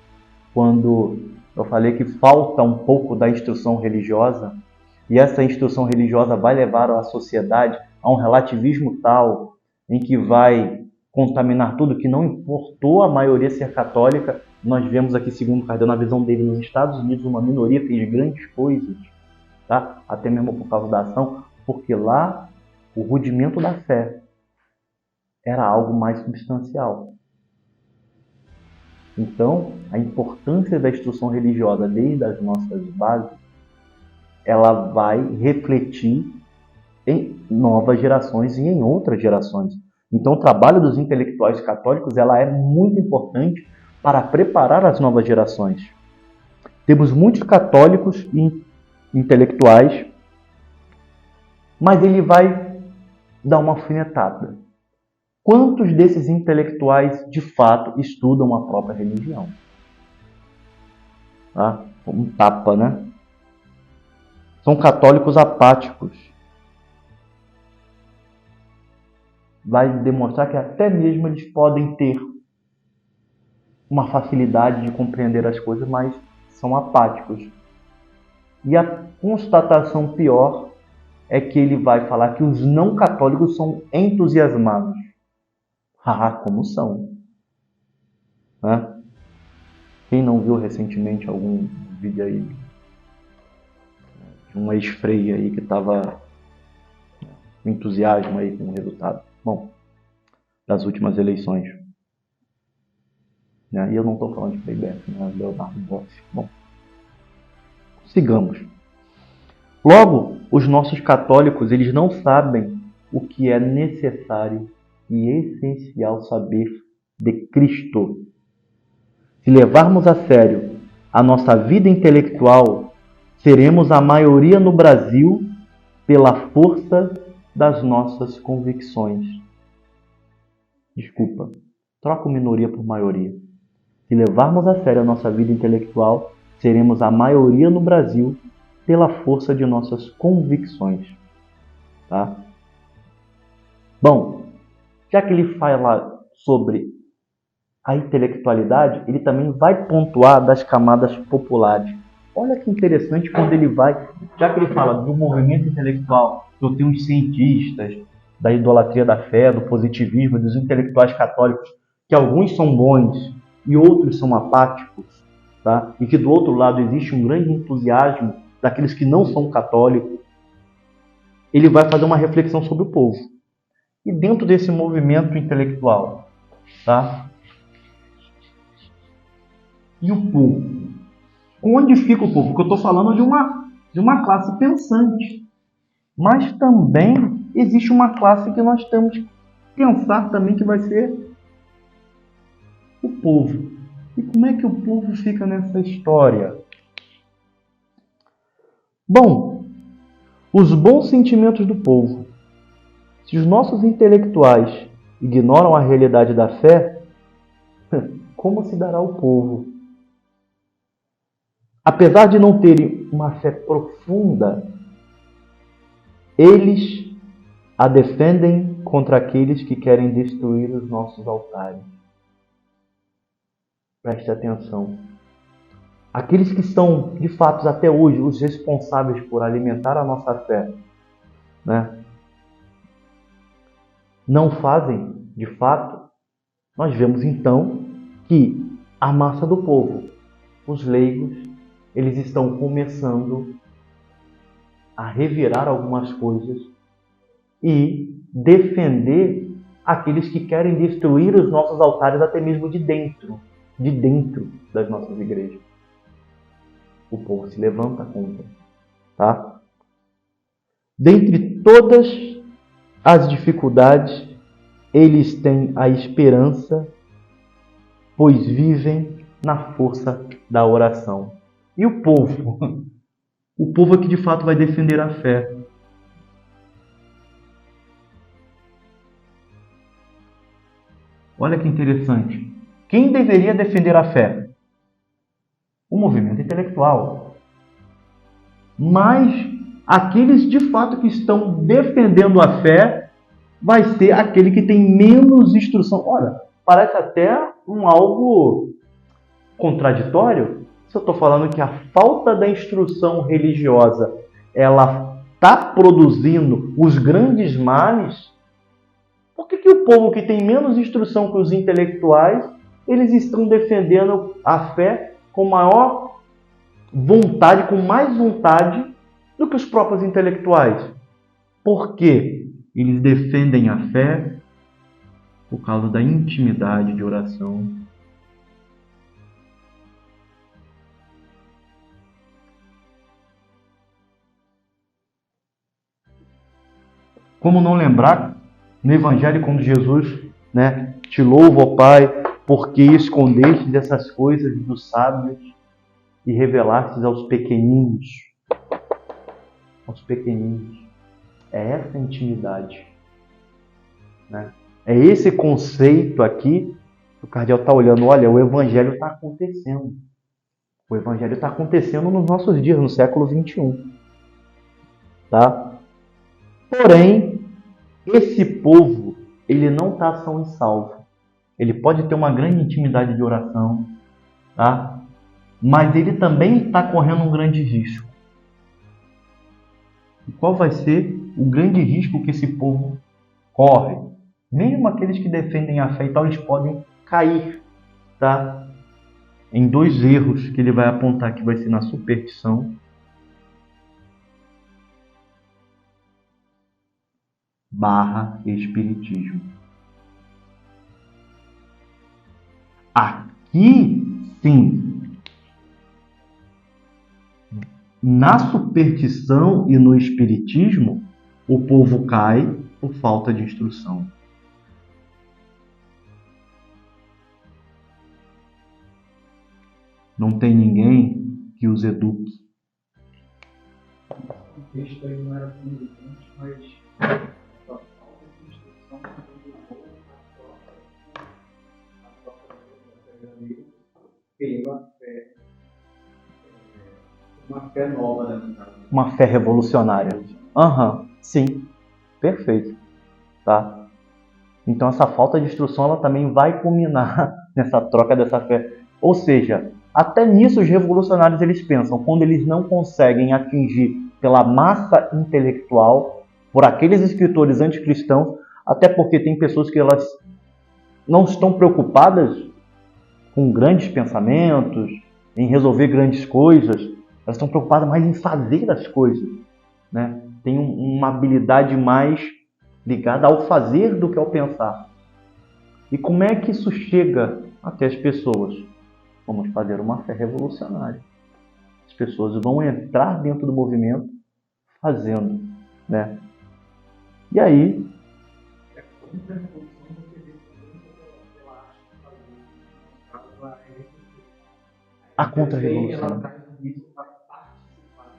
quando eu falei que falta um pouco da instrução religiosa, e essa instrução religiosa vai levar a sociedade a um relativismo tal em que vai contaminar tudo, que não importou a maioria ser católica. Nós vemos aqui, segundo Kardec, na visão dele, nos Estados Unidos, uma minoria fez grandes coisas, tá? Até mesmo por causa da ação, porque lá o rudimento da fé era algo mais substancial. Então, a importância da instrução religiosa desde as nossas bases, ela vai refletir em novas gerações e em outras gerações. Então, o trabalho dos intelectuais católicos ela é muito importante para preparar as novas gerações. Temos muitos católicos e intelectuais, mas ele vai dar uma alfinetada. Quantos desses intelectuais, de fato, estudam a própria religião? Tá? Um tapa, né? São católicos apáticos. Vai demonstrar que até mesmo eles podem ter uma facilidade de compreender as coisas, mas são apáticos. E a constatação pior é que ele vai falar que os não católicos são entusiasmados. Ah, como são? Né? Quem não viu recentemente algum vídeo aí de uma ex-freia aí que estava com entusiasmo aí com o resultado? Bom, das últimas eleições. E eu não estou falando de Playback, né? Leonardo Boff. Bom, sigamos. Logo, os nossos católicos, eles não sabem o que é necessário e essencial saber de Cristo. Se levarmos a sério a nossa vida intelectual, seremos a maioria no Brasil pela força das nossas convicções. Desculpa, troco minoria por maioria. Se levarmos a sério a nossa vida intelectual, seremos a maioria no Brasil pela força de nossas convicções. Tá? Bom, já que ele fala sobre a intelectualidade, ele também vai pontuar das camadas populares. Olha que interessante quando ele vai, já que ele fala do movimento intelectual, eu tenho os cientistas, da idolatria da fé, do positivismo, dos intelectuais católicos, que alguns são bons e outros são apáticos, tá? E que do outro lado existe um grande entusiasmo daqueles que não são católicos. Ele vai fazer uma reflexão sobre o povo. E dentro desse movimento intelectual, tá? E o povo? Onde fica o povo? Porque eu estou falando de uma classe pensante. Mas também existe uma classe que nós temos que pensar também que vai ser o povo. E como é que o povo fica nessa história? Bom, os bons sentimentos do povo. Se os nossos intelectuais ignoram a realidade da fé, como se dará ao povo? Apesar de não terem uma fé profunda, eles a defendem contra aqueles que querem destruir os nossos altares. Preste atenção. Aqueles que são, de fato, até hoje, os responsáveis por alimentar a nossa fé, né? Não fazem, de fato, nós vemos então que a massa do povo, os leigos, eles estão começando a revirar algumas coisas e defender aqueles que querem destruir os nossos altares até mesmo de dentro das nossas igrejas. O povo se levanta contra, tá? Dentre todas as dificuldades, eles têm a esperança, pois vivem na força da oração. E o povo? O povo é que de fato vai defender a fé. Olha que interessante. Quem deveria defender a fé? O movimento intelectual. Mas aqueles de fato que estão defendendo a fé vai ser aquele que tem menos instrução. Olha, parece até algo contraditório. Se eu estou falando que a falta da instrução religiosa ela está produzindo os grandes males, Por que o povo que tem menos instrução que os intelectuais, eles estão defendendo a fé com maior vontade, com mais vontade do que os próprios intelectuais? Por quê? Eles defendem a fé por causa da intimidade de oração. Como não lembrar no Evangelho quando Jesus, te louvo, ó Pai, porque escondestes essas coisas dos sábios e revelastes aos pequeninos. Aos pequeninos. É essa intimidade. É esse conceito aqui que o cardeal está olhando. Olha, o Evangelho está acontecendo. O Evangelho está acontecendo nos nossos dias, no século XXI. Tá? Porém, esse povo, ele não está são e salvo. Ele pode ter uma grande intimidade de oração, tá? Mas ele também está correndo um grande risco. E qual vai ser o grande risco que esse povo corre? Mesmo aqueles que defendem a fé e tal, eles podem cair, tá? Em dois erros que ele vai apontar, que vai ser na superstição / espiritismo. Aqui, sim, na superstição e no espiritismo, o povo cai por falta de instrução. Não tem ninguém que os eduque. O texto aí não era tão elegante, mas a falta de instrução a própria verdadeira pela fé, uma fé nova, né? Uma fé revolucionária. Sim, perfeito. Tá? Então essa falta de instrução ela também vai culminar nessa troca dessa fé. Ou seja, até nisso os revolucionários eles pensam, quando eles não conseguem atingir pela massa intelectual, por aqueles escritores anticristãos, até porque tem pessoas que elas não estão preocupadas com grandes pensamentos, em resolver grandes coisas, elas estão preocupadas mais em fazer as coisas. Né? Tem uma habilidade mais ligada ao fazer do que ao pensar. E como é que isso chega até as pessoas? Vamos fazer uma fé revolucionária. As pessoas vão entrar dentro do movimento fazendo, né? E aí, a contra-revolução. Ela traz um risco para participar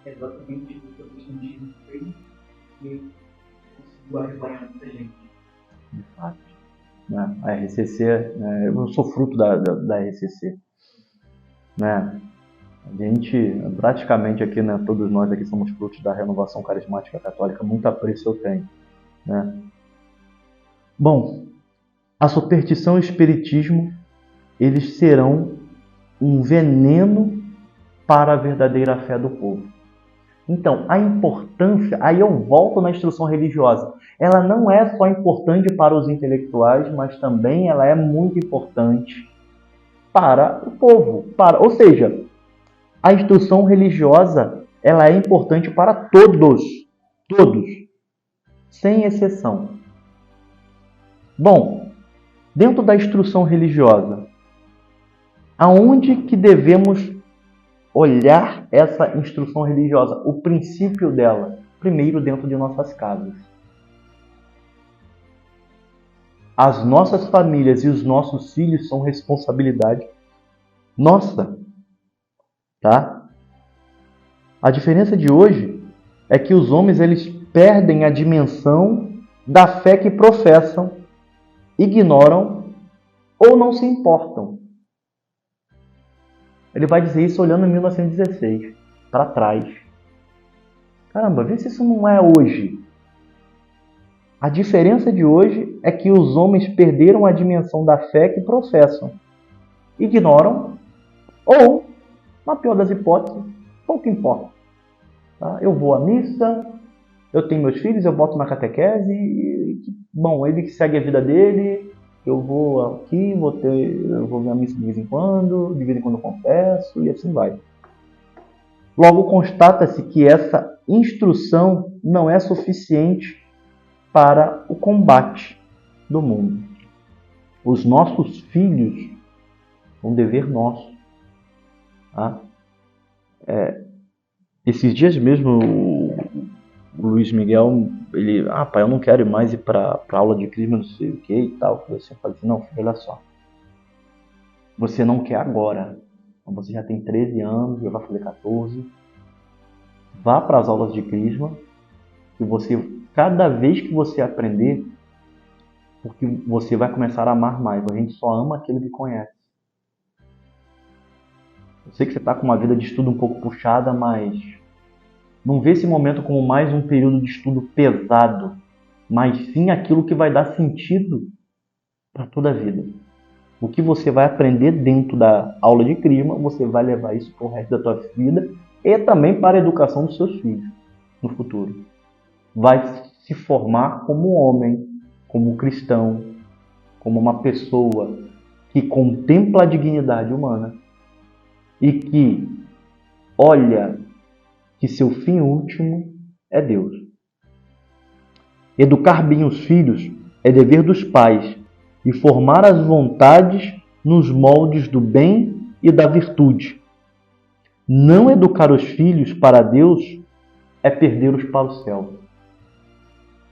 exatamente do que o cristianismo fez e conseguiu arrebanhar muita gente. De fato. A RCC, eu sou fruto da RCC. Né? A gente, praticamente aqui, todos nós aqui somos frutos da renovação carismática católica, muito apreço eu tenho. Né? Bom, a superstição e o espiritismo, eles serão um veneno para a verdadeira fé do povo. Então, a importância, aí eu volto na instrução religiosa, ela não é só importante para os intelectuais, mas também ela é muito importante para o povo. Ou seja, a instrução religiosa ela é importante para todos, sem exceção. Bom, dentro da instrução religiosa, aonde que devemos olhar essa instrução religiosa, o princípio dela? Primeiro, dentro de nossas casas. As nossas famílias e os nossos filhos são responsabilidade nossa. Tá? A diferença de hoje é que os homens eles perdem a dimensão da fé que professam, ignoram ou não se importam. Ele vai dizer isso olhando em 1916, para trás. Caramba, vê se isso não é hoje. A diferença de hoje é que os homens perderam a dimensão da fé que professam, ignoram ou, na pior das hipóteses, pouco importa. Tá? Eu vou à missa, eu tenho meus filhos, eu boto na catequese e bom, ele que segue a vida dele, eu vou aqui, eu vou ver a missa de vez em quando eu confesso, e assim vai. Logo, constata-se que essa instrução não é suficiente para o combate do mundo. Os nossos filhos, um dever nosso. Tá? Esses dias mesmo, o Luiz Miguel, ele, pai, eu não quero mais ir para aula de crisma, não sei o que e tal. Eu falei assim, não, filho, olha só. Você não quer agora. Você já tem 13 anos, já vai fazer 14. Vá para as aulas de crisma, e você, cada vez que você aprender, porque você vai começar a amar mais. A gente só ama aquele que conhece. Eu sei que você está com uma vida de estudo um pouco puxada, mas não vê esse momento como mais um período de estudo pesado, mas sim aquilo que vai dar sentido para toda a vida. O que você vai aprender dentro da aula de crisma, você vai levar isso para o resto da tua vida e também para a educação dos seus filhos no futuro. Vai se formar como homem, como cristão, como uma pessoa que contempla a dignidade humana e que olha que seu fim último é Deus. Educar bem os filhos é dever dos pais e formar as vontades nos moldes do bem e da virtude. Não educar os filhos para Deus é perdê-los para o céu.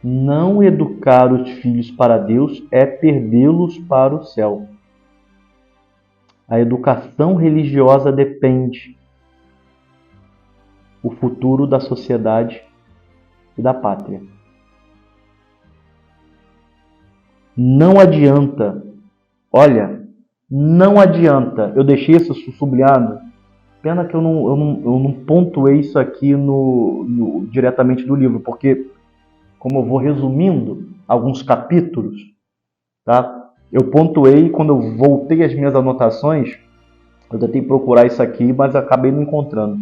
Não educar os filhos para Deus é perdê-los para o céu. A educação religiosa depende do futuro da sociedade e da pátria. Não adianta, não adianta, eu deixei isso sublinhado, pena que eu não pontuei isso aqui diretamente do livro, porque como eu vou resumindo alguns capítulos, tá? Eu pontuei, quando eu voltei às minhas anotações, eu tentei procurar isso aqui, mas acabei não encontrando.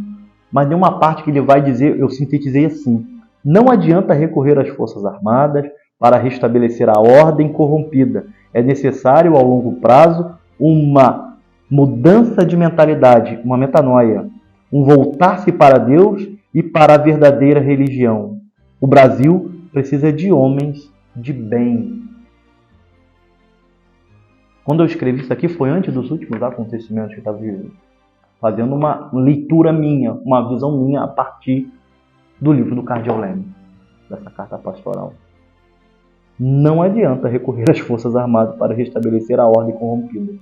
Mas tem uma parte que ele vai dizer, eu sintetizei assim: não adianta recorrer às Forças Armadas para restabelecer a ordem corrompida. É necessário, ao longo prazo, uma mudança de mentalidade, uma metanoia, um voltar-se para Deus e para a verdadeira religião. O Brasil precisa de homens de bem. Quando eu escrevi isso aqui foi antes dos últimos acontecimentos que eu estava vivendo, fazendo uma leitura minha, uma visão minha a partir do livro do Cardeal Leme, dessa carta pastoral. Não adianta recorrer às Forças Armadas para restabelecer a ordem corrompida.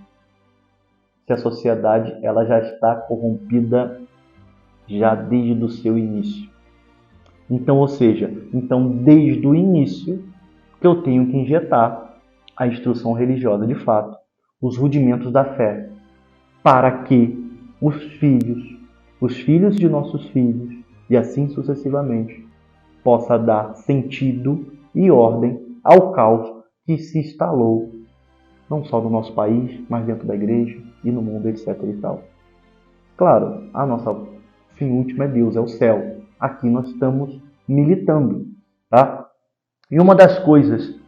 Se a sociedade ela já está corrompida já desde o seu início. Então, desde o início que eu tenho que injetar a instrução religiosa de fato, os rudimentos da fé, para que os filhos de nossos filhos, e assim sucessivamente, possa dar sentido e ordem ao caos que se instalou, não só no nosso país, mas dentro da igreja e no mundo, etc. e tal. Claro, a nossa fim último é Deus, é o céu. Aqui nós estamos militando, tá? E uma das coisas,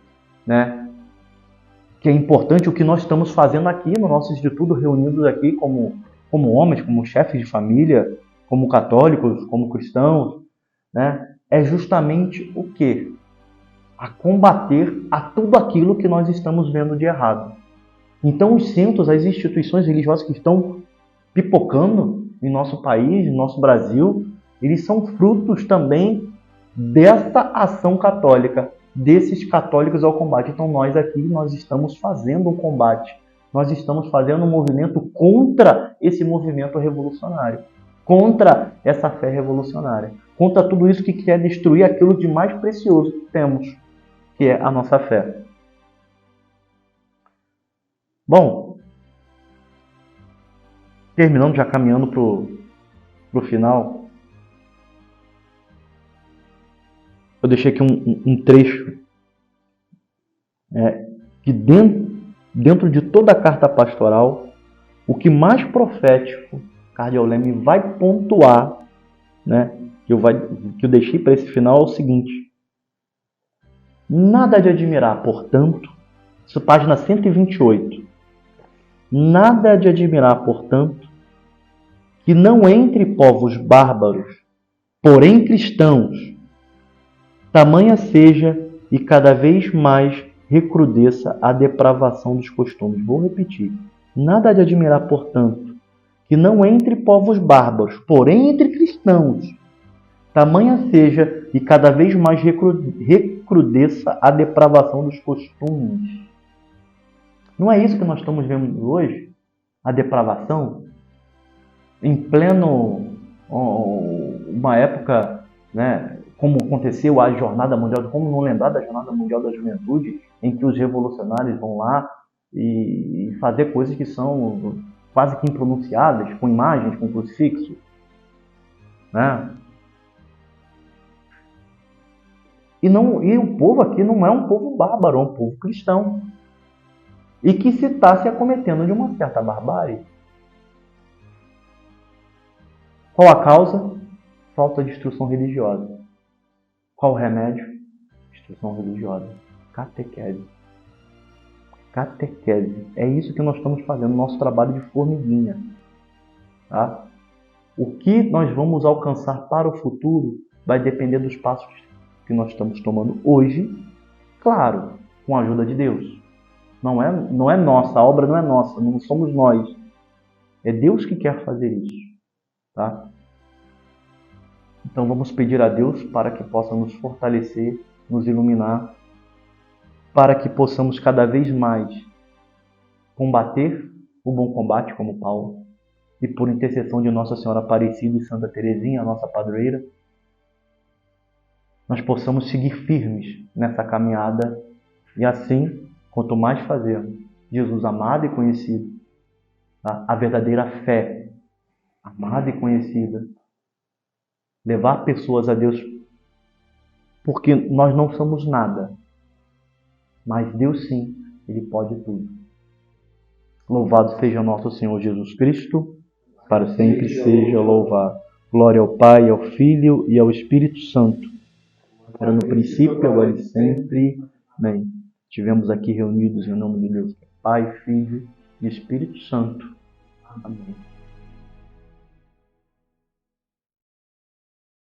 que é importante, o que nós estamos fazendo aqui no nosso instituto, reunidos aqui como homens, como chefes de família, como católicos, como cristãos, é justamente o quê? A combater a tudo aquilo que nós estamos vendo de errado. Então, os centros, as instituições religiosas que estão pipocando em nosso país, em nosso Brasil, eles são frutos também dessa ação católica, desses católicos ao combate. Então, nós aqui, nós estamos fazendo um combate. Nós estamos fazendo um movimento contra esse movimento revolucionário, contra essa fé revolucionária, contra tudo isso que quer destruir aquilo de mais precioso que temos, que é a nossa fé. Bom, terminando, já caminhando para o final, eu deixei aqui um trecho que dentro de toda a carta pastoral, o que mais profético Cardeal Leme vai pontuar, que eu deixei para esse final, é o seguinte: Nada de admirar, portanto, isso página 128. Nada de admirar, portanto, que não entre povos bárbaros, porém cristãos, tamanha seja e cada vez mais recrudesça a depravação dos costumes. Vou repetir. Nada de admirar, portanto, que não entre povos bárbaros, porém entre cristãos, tamanha seja e cada vez mais recrudesça a depravação dos costumes. Não é isso que nós estamos vendo hoje? A depravação? Em pleno, uma época, né, como aconteceu a Jornada Mundial, como não lembrar da Jornada Mundial da Juventude, em que os revolucionários vão lá e fazer coisas que são quase que impronunciadas, com imagens, com crucifixo, né? E o povo aqui não é um povo bárbaro, é um povo cristão. E que se está se acometendo de uma certa barbárie. Qual a causa? Falta de instrução religiosa. Qual o remédio? Instrução religiosa. Catequese. Catequese. É isso que nós estamos fazendo, nosso trabalho de formiguinha. Tá? O que nós vamos alcançar para o futuro vai depender dos passos que nós estamos tomando hoje, claro, com a ajuda de Deus. Não é nossa, a obra não é nossa, não somos nós. É Deus que quer fazer isso. Tá? Então vamos pedir a Deus para que possa nos fortalecer, nos iluminar, para que possamos cada vez mais combater o bom combate como Paulo, e por intercessão de Nossa Senhora Aparecida e Santa Teresinha, a nossa padroeira, nós possamos seguir firmes nessa caminhada e assim, quanto mais fazermos Jesus amado e conhecido, tá? A verdadeira fé amada e conhecida, levar pessoas a Deus, porque nós não somos nada, mas Deus sim, Ele pode tudo. Louvado seja nosso Senhor Jesus Cristo, para sempre seja louvado. Glória ao Pai, ao Filho e ao Espírito Santo, era no princípio, agora e sempre. Amém. Estivemos aqui reunidos em nome de Deus, Pai, Filho e Espírito Santo. Amém.